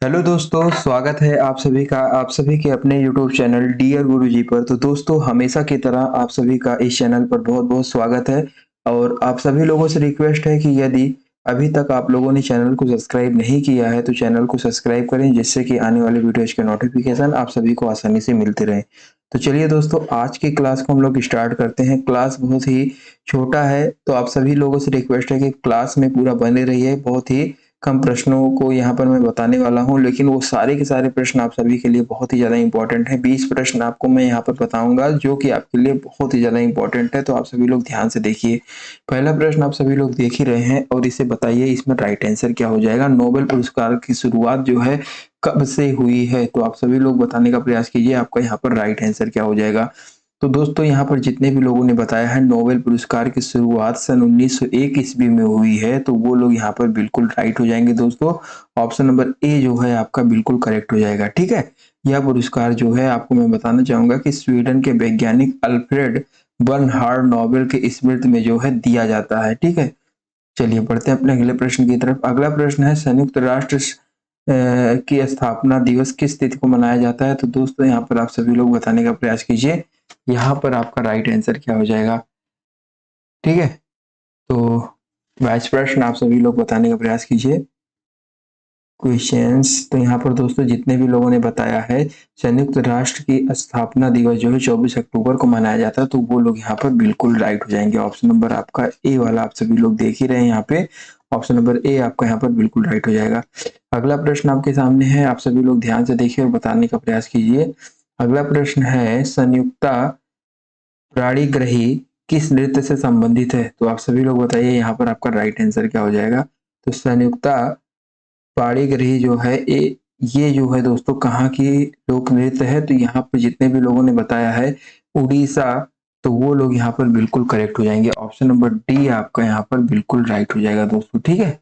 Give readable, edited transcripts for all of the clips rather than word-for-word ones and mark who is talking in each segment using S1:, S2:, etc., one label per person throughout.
S1: Hello दोस्तों, स्वागत है आप सभी के अपने यूट्यूब चैनल डियर गुरुजी पर। तो दोस्तों, हमेशा की तरह आप सभी का इस चैनल पर बहुत बहुत स्वागत है। और आप सभी लोगों से रिक्वेस्ट है कि यदि अभी तक आप लोगों ने चैनल को सब्सक्राइब नहीं किया है तो चैनल को सब्सक्राइब करें, जिससे कि आने वाले वीडियोज के नोटिफिकेशन आप सभी को आसानी से मिलते रहे। तो चलिए दोस्तों, आज की क्लास को हम लोग स्टार्ट करते हैं। क्लास बहुत ही छोटा है, तो आप सभी लोगों से रिक्वेस्ट है कि क्लास में पूरा बने रहिए। बहुत ही कम प्रश्नों को यहाँ पर मैं बताने वाला हूँ, लेकिन वो सारे के सारे प्रश्न आप सभी के लिए बहुत ही ज़्यादा इंपॉर्टेंट है। 20 प्रश्न आपको मैं यहाँ पर बताऊंगा जो कि आपके लिए बहुत ही ज़्यादा इंपॉर्टेंट है, तो आप सभी लोग ध्यान से देखिए। पहला प्रश्न आप सभी लोग देख ही रहे हैं और इसे बताइए इसमें राइट आंसर क्या हो जाएगा। नोबेल पुरस्कार की शुरुआत जो है कब से हुई है, तो आप सभी लोग बताने का प्रयास कीजिए आपका यहाँ पर राइट आंसर क्या हो जाएगा। तो दोस्तों, यहाँ पर जितने भी लोगों ने बताया है नोबेल पुरस्कार की शुरुआत सन 1901 ईस्वी में हुई है, तो वो लोग यहाँ पर बिल्कुल राइट हो जाएंगे दोस्तों। ऑप्शन नंबर ए जो है आपका बिल्कुल करेक्ट हो जाएगा। ठीक है, यह पुरस्कार जो है आपको मैं बताना चाहूंगा कि स्वीडन के वैज्ञानिक अल्फ्रेड बर्नहार्ड नोबेल के स्मृति में जो है दिया जाता है। ठीक है, चलिए बढ़ते हैं अपने अगले प्रश्न की तरफ। अगला प्रश्न है संयुक्त राष्ट्र की स्थापना दिवस किस तिथि को मनाया जाता है। तो दोस्तों, यहाँ पर आप सभी लोग बताने का प्रयास कीजिए यहाँ पर आपका राइट आंसर क्या हो जाएगा। ठीक है, तो 22 प्रश्न आप सभी लोग बताने का प्रयास कीजिए। क्वेश्चंस तो यहाँ पर दोस्तों जितने भी लोगों ने बताया है संयुक्त राष्ट्र की स्थापना दिवस जो है 24 अक्टूबर को मनाया जाता है, तो वो लोग यहाँ पर बिल्कुल राइट हो जाएंगे। ऑप्शन नंबर आपका ए वाला आप सभी लोग देख ही रहे हैं यहाँ पे। ऑप्शन नंबर ए आपका यहाँ पर बिल्कुल राइट हो जाएगा। अगला प्रश्न आपके सामने है, आप सभी लोग ध्यान से देखिए और बताने का प्रयास कीजिए। अगला प्रश्न है संयुक्ता प्राणिग्रही किस नृत्य से संबंधित है। तो आप सभी लोग बताइए यहाँ पर आपका राइट आंसर क्या हो जाएगा। तो संयुक्ता पाणिग्रही जो है ये जो है दोस्तों कहाँ की लोक नृत्य है। तो यहाँ पर जितने भी लोगों ने बताया है उड़ीसा, तो वो लोग यहाँ पर बिल्कुल करेक्ट हो जाएंगे। ऑप्शन नंबर डी आपका यहाँ पर बिल्कुल राइट हो जाएगा दोस्तों। ठीक है,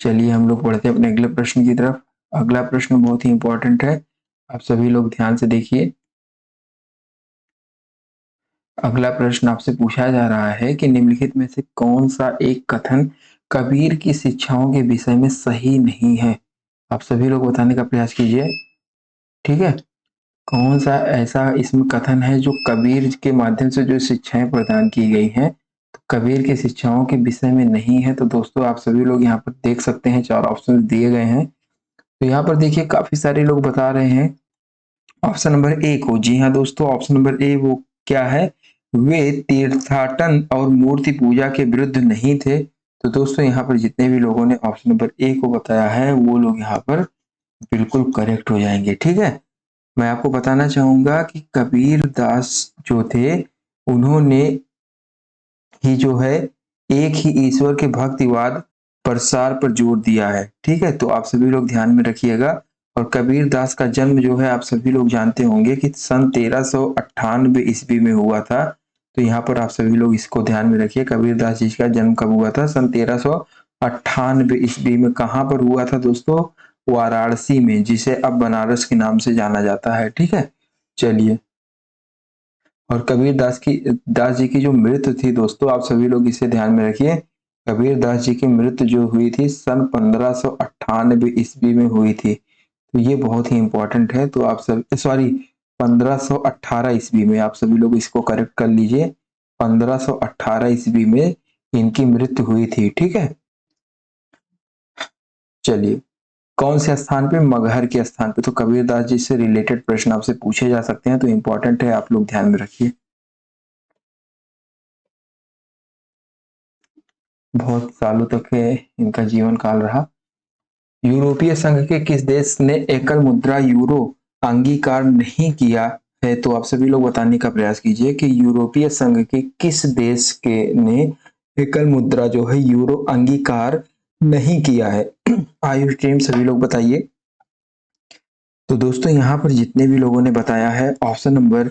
S1: चलिए हम लोग बढ़ते हैं अपने अगले प्रश्न की तरफ। अगला प्रश्न बहुत ही इंपॉर्टेंट है, आप सभी लोग ध्यान से देखिए। अगला प्रश्न आपसे पूछा जा रहा है कि निम्नलिखित में से कौन सा एक कथन कबीर की शिक्षाओं के विषय में सही नहीं है। आप सभी लोग बताने का प्रयास कीजिए। ठीक है, कौन सा ऐसा इसमें कथन है जो कबीर के माध्यम से जो शिक्षाएं प्रदान की गई हैं तो कबीर की शिक्षाओं के विषय में नहीं है। तो दोस्तों आप सभी लोग यहाँ पर देख सकते हैं, चार ऑप्शन दिए गए हैं। तो यहाँ पर देखिए काफी सारे लोग बता रहे हैं ऑप्शन नंबर ए को। जी हाँ दोस्तों, ऑप्शन नंबर ए वो क्या है, वे तीर्थाटन और मूर्ति पूजा के विरुद्ध नहीं थे। तो दोस्तों यहाँ पर जितने भी लोगों ने ऑप्शन नंबर ए को बताया है वो लोग यहाँ पर बिल्कुल करेक्ट हो जाएंगे। ठीक है, मैं आपको बताना चाहूंगा कि कबीर दास जो थे उन्होंने ही जो है एक ही ईश्वर के भक्तिवाद प्रसार पर जोर दिया है। ठीक है, तो आप सभी लोग ध्यान में रखिएगा। और कबीर दास का जन्म जो है आप सभी लोग जानते होंगे कि सन 1398 ईस्वी में हुआ था। तो यहाँ पर आप सभी लोग इसको ध्यान में रखिए, कबीर दास जी का जन्म कब हुआ था, सन 1398 ईस्वी में। कहाँ पर हुआ था दोस्तों, वाराणसी में, जिसे अब बनारस के नाम से जाना जाता है। ठीक है, चलिए। और कबीर दास जी की जो मृत्यु थी दोस्तों, आप सभी लोग इसे ध्यान में रखिए। कबीर दास जी की मृत्यु जो हुई थी सन 1598 ईस्वी में हुई थी। तो ये बहुत ही इंपॉर्टेंट है। तो आप सब सॉरी 1518 ईस्वी में, आप सभी लोग इसको करेक्ट कर लीजिए। 1518 ईस्वी में इनकी मृत्यु हुई थी। ठीक है, चलिए। कौन से स्थान पे, मगहर के स्थान पे। तो कबीरदास जी से रिलेटेड प्रश्न आपसे पूछे जा सकते हैं, तो इंपॉर्टेंट है, आप लोग ध्यान में रखिए। बहुत सालों तक है इनका जीवन काल रहा। यूरोपीय संघ के किस देश ने एकल मुद्रा यूरो अंगीकार नहीं किया है। तो आप सभी लोग बताने का प्रयास कीजिए कि यूरोपीय संघ के किस देश के ने एकल मुद्रा जो है यूरो अंगीकार नहीं किया है। आयुष टीम सभी लोग बताइए। तो दोस्तों यहाँ पर जितने भी लोगों ने बताया है ऑप्शन नंबर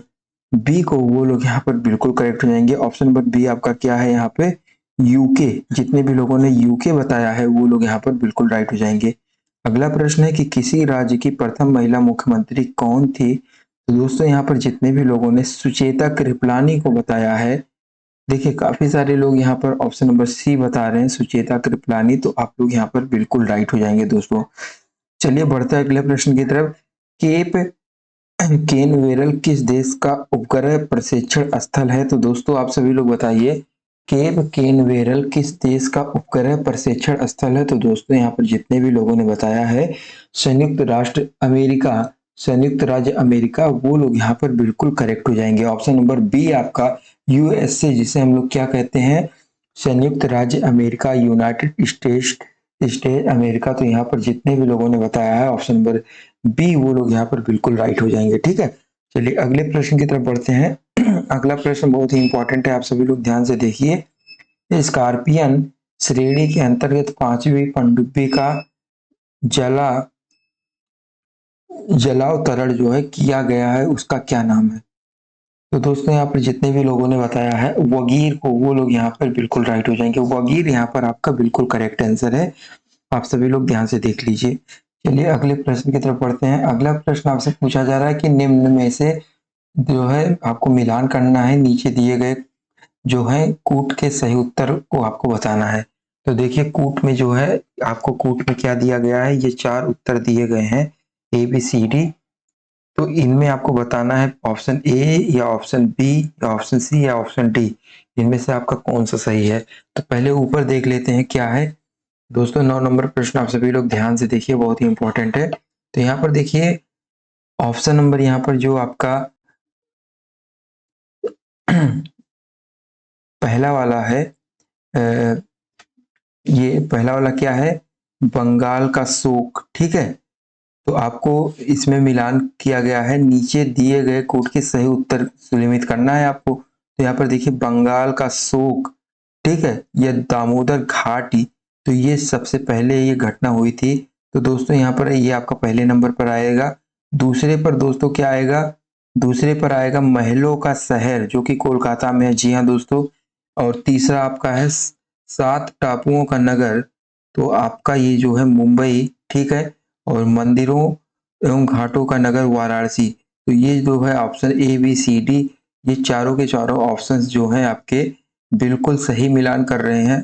S1: बी को, वो लोग यहाँ पर बिल्कुल करेक्ट हो जाएंगे। ऑप्शन नंबर बी आपका क्या है यहाँ पे, यूके। जितने भी लोगों ने यूके बताया है वो लोग यहाँ पर बिल्कुल राइट हो जाएंगे। अगला प्रश्न है कि किसी राज्य की प्रथम महिला मुख्यमंत्री कौन थी। तो दोस्तों यहाँ पर जितने भी लोगों ने सुचेता कृपलानी को बताया है, देखिए काफी सारे लोग यहाँ पर ऑप्शन नंबर सी बता रहे हैं सुचेता कृपलानी, तो आप लोग यहाँ पर बिल्कुल राइट हो जाएंगे दोस्तों। चलिए बढ़ते हैं अगले प्रश्न की तरफ। केप केनवेरल किस देश का उपग्रह प्रक्षेपण स्थल है? तो दोस्तों आप सभी लोग बताइए, केप केनवेरल किस देश का उपग्रह प्रक्षेपण स्थल है? तो दोस्तों यहाँ पर जितने भी लोगों ने बताया है संयुक्त राष्ट्र अमेरिका, संयुक्त राज्य अमेरिका, वो लोग यहाँ पर बिल्कुल करेक्ट हो जाएंगे। ऑप्शन नंबर बी आपका यूएसए, जिसे हम लोग क्या कहते हैं, संयुक्त राज्य America, United state state America. तो यहाँ पर जितने भी लोगों ने बताया है ऑप्शन नंबर बी, वो लोग यहाँ पर बिल्कुल राइट हो जाएंगे। ठीक है, चलिए अगले प्रश्न की तरफ बढ़ते हैं। अगला प्रश्न बहुत ही इंपॉर्टेंट है, आप सभी लोग ध्यान से देखिए। स्कॉर्पियन श्रेणी के अंतर्गत पांचवी पनडुब्बी का जला जलावतरण जो है किया गया है, उसका क्या नाम है? तो दोस्तों यहाँ पर जितने भी लोगों ने बताया है वगीर को, वो लोग यहाँ पर बिल्कुल राइट हो जाएंगे। वगीर यहाँ पर आपका बिल्कुल करेक्ट आंसर है। आप सभी लोग ध्यान से देख लीजिए। चलिए अगले प्रश्न की तरफ बढ़ते हैं। अगला प्रश्न आपसे पूछा जा रहा है कि निम्न में से जो है आपको मिलान करना है, नीचे दिए गए जो है कूट के सही उत्तर को आपको बताना है। तो देखिए कूट में जो है, आपको कूट में क्या दिया गया है, ये चार उत्तर दिए गए हैं ए बी सी डी। तो इनमें आपको बताना है ऑप्शन ए या ऑप्शन बी या ऑप्शन सी या ऑप्शन डी, इनमें से आपका कौन सा सही है। तो पहले ऊपर देख लेते हैं क्या है। दोस्तों 9 नंबर प्रश्न आप सभी लोग ध्यान से देखिए, बहुत ही इंपॉर्टेंट है। तो यहाँ पर देखिए ऑप्शन नंबर यहाँ पर जो आपका पहला वाला है, ये पहला वाला क्या है, बंगाल का शोक। ठीक है, तो आपको इसमें मिलान किया गया है, नीचे दिए गए कोड के सही उत्तर सुनिश्चित करना है आपको। तो यहाँ पर देखिए बंगाल का शोक, ठीक है, या दामोदर घाटी, तो ये सबसे पहले ये घटना हुई थी। तो दोस्तों यहाँ पर ये आपका पहले नंबर पर आएगा। दूसरे पर दोस्तों क्या आएगा, दूसरे पर आएगा महलों का शहर, जो कि कोलकाता में है। जी हाँ दोस्तों। और तीसरा आपका है सात टापुओं का नगर, तो आपका ये जो है मुंबई। ठीक है, और मंदिरों एवं घाटों का नगर वाराणसी। तो ये जो है option A B C D, ये चारों के चारों ऑप्शंस जो हैं आपके बिल्कुल सही मिलान कर रहे हैं।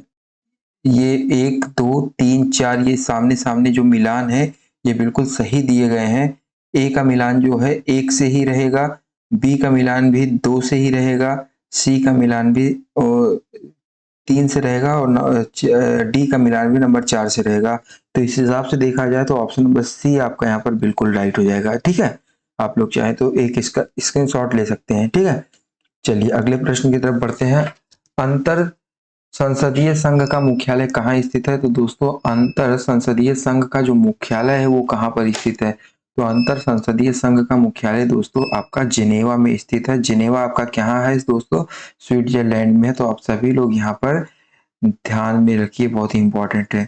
S1: ये 1 2 3 4, ये सामने सामने जो मिलान है ये बिल्कुल सही दिए गए हैं। ए का मिलान जो है 1 से ही रहेगा, बी का मिलान भी 2 से ही रहेगा, सी का मिलान भी 3 से रहेगा, और डी का मिलान भी नंबर 4 से रहेगा। तो इस हिसाब से देखा जाए तो ऑप्शन नंबर सी आपका यहाँ पर बिल्कुल राइट हो जाएगा। ठीक है, आप लोग चाहें तो एक इसका स्क्रीनशॉट ले सकते हैं। ठीक है, चलिए अगले प्रश्न की तरफ बढ़ते हैं। अंतर संसदीय संघ का मुख्यालय कहाँ स्थित है? तो दोस्तों अंतर संसदीय संघ का जो मुख्यालय है वो कहाँ पर स्थित है? तो अंतर संसदीय संघ का मुख्यालय दोस्तों आपका जिनेवा में स्थित है। जिनेवा आपका कहाँ है दोस्तों? स्विट्जरलैंड में। तो आप सभी लोग यहाँ पर ध्यान में रखिए, बहुत ही इंपॉर्टेंट है।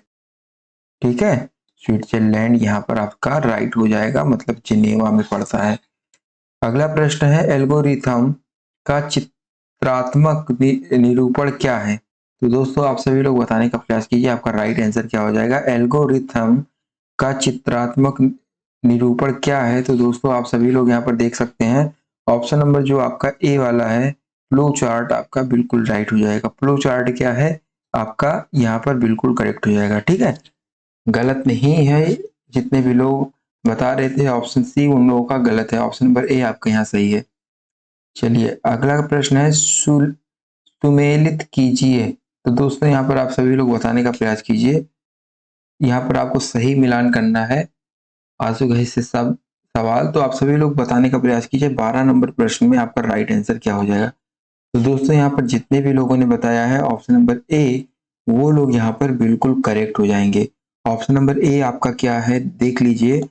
S1: ठीक है, स्विट्जरलैंड यहाँ पर आपका राइट हो जाएगा, मतलब जिनेवा में पड़ता है। अगला प्रश्न है एल्गोरिथम का चित्रात्मक निरूपण क्या है? तो दोस्तों आप सभी लोग बताने का प्रयास कीजिए, आपका राइट आंसर क्या हो जाएगा। एल्गोरिथम का चित्रात्मक निरूपण क्या है? तो दोस्तों आप सभी लोग यहाँ पर देख सकते हैं, ऑप्शन नंबर जो आपका ए वाला है, फ्लो चार्ट, आपका बिल्कुल राइट हो जाएगा। फ्लो चार्ट क्या है आपका, यहाँ पर बिल्कुल करेक्ट हो जाएगा। ठीक है, गलत नहीं है। जितने भी लोग बता रहे थे ऑप्शन सी, उन लोगों का गलत है। ऑप्शन नंबर ए आपका यहाँ सही है। चलिए अगला प्रश्न है सुमेलित कीजिए। तो दोस्तों यहाँ पर आप सभी लोग बताने का प्रयास कीजिए, यहाँ पर आपको सही मिलान करना है आंसू घई से सब सवाल। तो आप सभी लोग बताने का प्रयास कीजिए 12 नंबर प्रश्न में आपका राइट आंसर क्या हो जाएगा। तो दोस्तों यहाँ पर जितने भी लोगों ने बताया है ऑप्शन नंबर ए, वो लोग यहाँ पर बिल्कुल करेक्ट हो जाएंगे। ऑप्शन नंबर ए आपका क्या है देख लीजिए।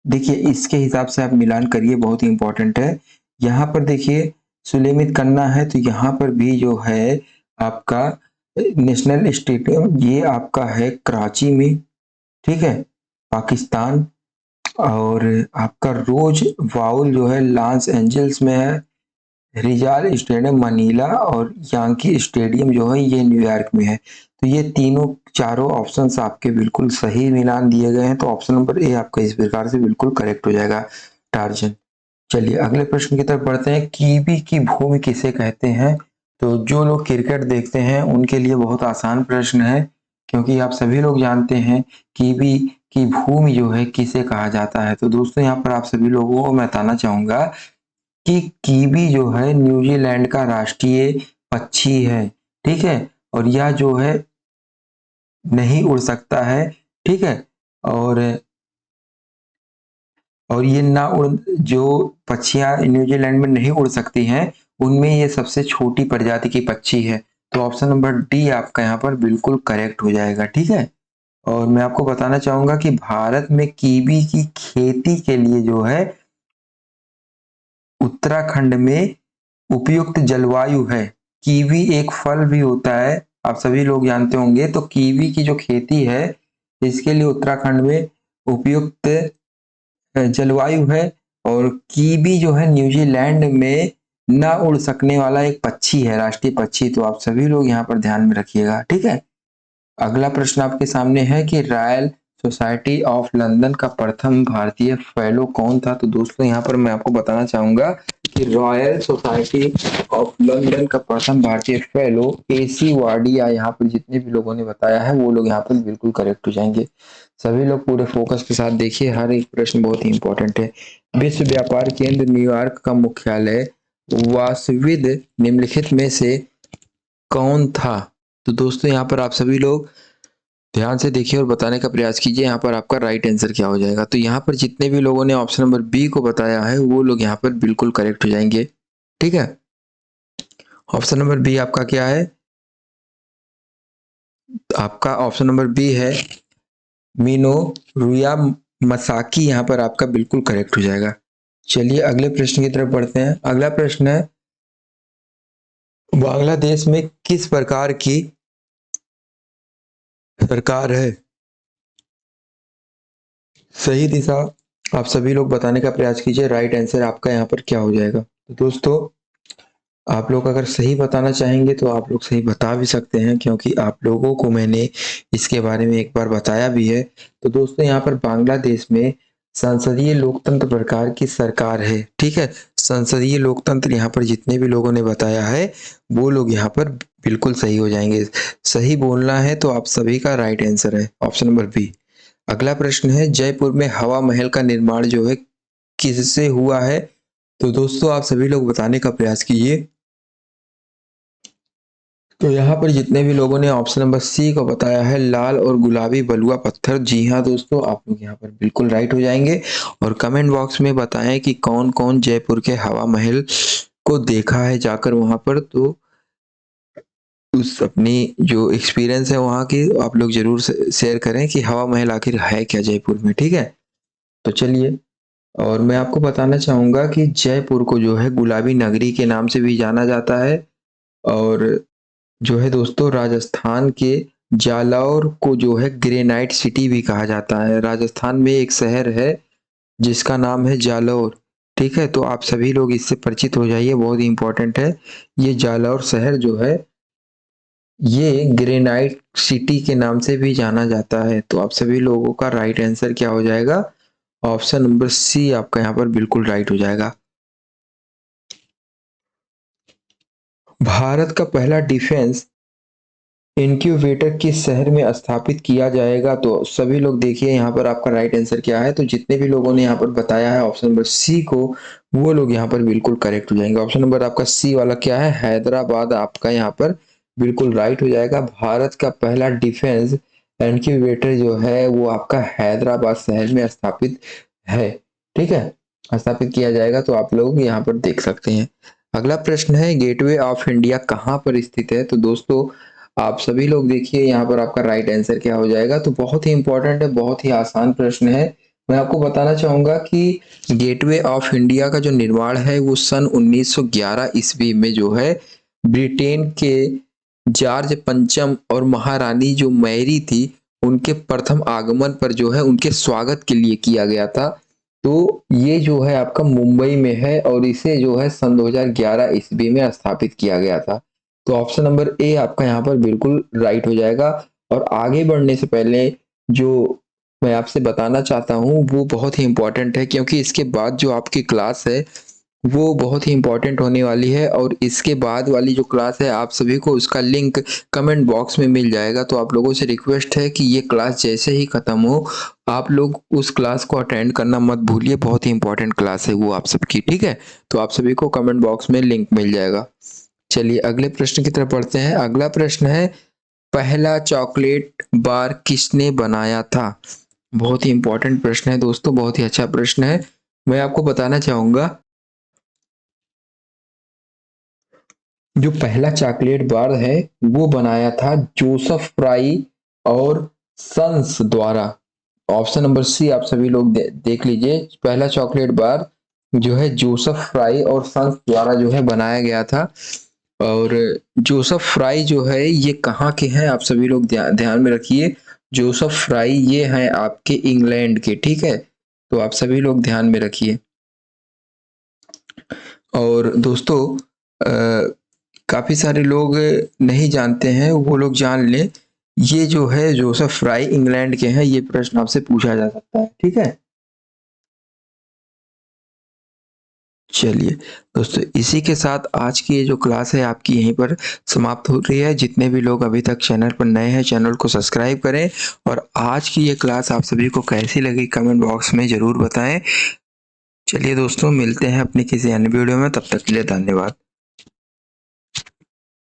S1: देखिए इसके हिसाब से आप मिलान करिए, बहुत ही इंपॉर्टेंट है। यहाँ पर देखिए सुलेमित करना है, तो यहाँ पर भी जो है आपका नेशनल स्टेडियम, ये आपका है कराची में। ठीक है, पाकिस्तान। और आपका रोज वाउल जो है लॉस एंजल्स में है। रिजाल स्टेडियम मनीला, और यांकी स्टेडियम जो है ये न्यूयॉर्क में है। तो ये तीनों चारों ऑप्शंस आपके बिल्कुल सही मिलान दिए गए हैं। तो ऑप्शन नंबर ए आपका इस प्रकार से बिल्कुल करेक्ट हो जाएगा, टार्जन। चलिए अगले प्रश्न की तरफ बढ़ते हैं। कीवी की भूमि किसे कहते हैं? तो जो लोग क्रिकेट देखते हैं उनके लिए बहुत आसान प्रश्न है, क्योंकि आप सभी लोग जानते हैं कीवी कि भूमि जो है किसे कहा जाता है। तो दोस्तों यहाँ पर आप सभी लोगों को मैं बताना चाहूंगा कि कीवी जो है न्यूजीलैंड का राष्ट्रीय पक्षी है, ठीक है। और यह जो है नहीं उड़ सकता है, ठीक है। और ये ना उड़ जो पक्षियां न्यूजीलैंड में नहीं उड़ सकती हैं, उनमें ये सबसे छोटी प्रजाति की पक्षी है। तो ऑप्शन नंबर डी आपका यहाँ पर बिल्कुल करेक्ट हो जाएगा, ठीक है। और मैं आपको बताना चाहूंगा कि भारत में कीवी की खेती के लिए जो है उत्तराखंड में उपयुक्त जलवायु है। कीवी एक फल भी होता है, आप सभी लोग जानते होंगे। तो कीवी की जो खेती है, इसके लिए उत्तराखंड में उपयुक्त जलवायु है। और कीवी जो है न्यूजीलैंड में ना उड़ सकने वाला एक पक्षी है, राष्ट्रीय पक्षी। तो आप सभी लोग यहाँ पर ध्यान में रखिएगा, ठीक है। अगला प्रश्न आपके सामने है कि रॉयल सोसाइटी ऑफ लंदन का प्रथम भारतीय फेलो कौन था। तो दोस्तों यहाँ पर मैं आपको बताना चाहूंगा कि रॉयल सोसाइटी ऑफ लंदन का प्रथम भारतीय फेलो एसी वार्डिया। यहाँ पर जितने भी लोगों ने बताया है वो लोग यहाँ पर बिल्कुल करेक्ट हो जाएंगे। सभी लोग पूरे फोकस के साथ देखिए, हर एक प्रश्न बहुत ही इंपॉर्टेंट है। विश्व व्यापार केंद्र न्यूयॉर्क का मुख्यालय वासविद निम्नलिखित में से कौन था। तो दोस्तों यहाँ पर आप सभी लोग ध्यान से देखिए और बताने का प्रयास कीजिए यहाँ पर आपका राइट आंसर क्या हो जाएगा। तो यहाँ पर जितने भी लोगों ने ऑप्शन नंबर बी को बताया है वो लोग यहाँ पर बिल्कुल करेक्ट हो जाएंगे, ठीक है। ऑप्शन नंबर बी आपका क्या है, आपका ऑप्शन नंबर बी है मीनो रुया मसाकी, यहाँ पर आपका बिल्कुल करेक्ट हो जाएगा। चलिए अगले प्रश्न की तरफ बढ़ते हैं। अगला प्रश्न है बांग्लादेश में किस प्रकार की सरकार है। सही दिशा आप सभी लोग बताने का प्रयास कीजिए, राइट आंसर आपका यहाँ पर क्या हो जाएगा। तो दोस्तों आप लोग अगर सही बताना चाहेंगे तो आप लोग सही बता भी सकते हैं, क्योंकि आप लोगों को मैंने इसके बारे में एक बार बताया भी है। तो दोस्तों यहाँ पर बांग्लादेश में संसदीय लोकतंत्र प्रकार की सरकार है, ठीक है। संसदीय लोकतंत्र यहाँ पर जितने भी लोगों ने बताया है वो लोग यहाँ पर बिल्कुल सही हो जाएंगे। सही बोलना है तो आप सभी का राइट आंसर है ऑप्शन नंबर बी। अगला प्रश्न है जयपुर में हवा महल का निर्माण जो है किससे हुआ है। तो दोस्तों आप सभी लोग बताने का प्रयास कीजिए। तो यहाँ पर जितने भी लोगों ने ऑप्शन नंबर सी को बताया है लाल और गुलाबी बलुआ पत्थर, जी हाँ दोस्तों आप लोग यहाँ पर बिल्कुल राइट हो जाएंगे। और कमेंट बॉक्स में बताएं कि कौन कौन जयपुर के हवा महल को देखा है जाकर वहां पर। तो उस अपनी जो एक्सपीरियंस है वहाँ की आप लोग जरूर शेयर करें कि हवा महल आखिर है क्या जयपुर में, ठीक है। तो चलिए और मैं आपको बताना चाहूंगा कि जयपुर को जो है गुलाबी नगरी के नाम से भी जाना जाता है। और जो है दोस्तों राजस्थान के जालौर को जो है ग्रेनाइट सिटी भी कहा जाता है। राजस्थान में एक शहर है जिसका नाम है जालौर, ठीक है। तो आप सभी लोग इससे परिचित हो जाइए, बहुत ही इंपॉर्टेंट है। ये जालौर शहर जो है ये ग्रेनाइट सिटी के नाम से भी जाना जाता है। तो आप सभी लोगों का राइट आंसर क्या हो जाएगा, ऑप्शन नंबर सी आपका यहाँ पर बिल्कुल राइट हो जाएगा। भारत का पहला डिफेंस इंक्यूबेटर किस शहर में स्थापित किया जाएगा। तो सभी लोग देखिए यहाँ पर आपका राइट आंसर क्या है। तो जितने भी लोगों ने यहाँ पर बताया है ऑप्शन नंबर सी को वो लोग यहाँ पर बिल्कुल करेक्ट हो जाएंगे। ऑप्शन नंबर आपका सी वाला क्या है, हैदराबाद आपका यहाँ पर बिल्कुल राइट हो जाएगा। भारत का पहला डिफेंस इंक्यूबेटर जो है वो आपका हैदराबाद शहर में स्थापित है, ठीक है। स्थापित किया जाएगा तो आप लोग यहाँ पर देख सकते हैं। अगला प्रश्न है गेटवे ऑफ इंडिया कहाँ पर स्थित है। तो दोस्तों आप सभी लोग देखिए यहाँ पर आपका राइट आंसर क्या हो जाएगा। तो बहुत ही इंपॉर्टेंट है, बहुत ही आसान प्रश्न है। मैं आपको बताना चाहूंगा कि गेटवे ऑफ इंडिया का जो निर्माण है वो सन 1911 ईस्वी में जो है ब्रिटेन के जॉर्ज पंचम और महारानी जो मैरी थी उनके प्रथम आगमन पर जो है उनके स्वागत के लिए किया गया था। तो ये जो है आपका मुंबई में है और इसे जो है सन 2011 ईस्वी में स्थापित किया गया था। तो ऑप्शन नंबर ए आपका यहाँ पर बिल्कुल राइट हो जाएगा। और आगे बढ़ने से पहले जो मैं आपसे बताना चाहता हूँ वो बहुत ही इंपॉर्टेंट है, क्योंकि इसके बाद जो आपकी क्लास है वो बहुत ही इम्पोर्टेंट होने वाली है और इसके बाद वाली जो क्लास है आप सभी को उसका लिंक कमेंट बॉक्स में मिल जाएगा। तो आप लोगों से रिक्वेस्ट है कि ये क्लास जैसे ही ख़त्म हो आप लोग उस क्लास को अटेंड करना मत भूलिए, बहुत ही इम्पोर्टेंट क्लास है वो आप सबकी, ठीक है। तो आप सभी को कमेंट बॉक्स में लिंक मिल जाएगा। चलिए अगले प्रश्न की तरफ बढ़ते हैं। अगला प्रश्न है, पहला चॉकलेट बार किसने बनाया था? बहुत ही इम्पोर्टेंट प्रश्न है दोस्तों, बहुत ही अच्छा प्रश्न है। मैं आपको बताना चाहूंगा, जो पहला चॉकलेट बार है वो बनाया था जोसेफ फ्राई और सन्स द्वारा। ऑप्शन नंबर सी आप सभी लोग देख लीजिए। पहला चॉकलेट बार जो है जोसेफ फ्राई और सन्स द्वारा जो है बनाया गया था। और जोसेफ फ्राई जो है ये कहाँ के हैं आप सभी लोग ध्यान में रखिए। जोसेफ फ्राई ये हैं आपके इंग्लैंड के, ठीक है। तो आप सभी लोग ध्यान में रखिए। और दोस्तों काफी सारे लोग नहीं जानते हैं, वो लोग जान लें। ये जो है जोसेफ फ्राई इंग्लैंड के हैं, ये प्रश्न आपसे पूछा जा सकता है, ठीक है। चलिए दोस्तों, इसी के साथ आज की ये जो क्लास है आपकी यहीं पर समाप्त हो रही है। जितने भी लोग अभी तक चैनल पर नए हैं चैनल को सब्सक्राइब करें और आज की ये क्लास आप सभी को कैसी लगी कमेंट बॉक्स में ज़रूर बताएं। चलिए दोस्तों, मिलते हैं अपनी किसी अन्य वीडियो में, तब तक के लिए धन्यवाद।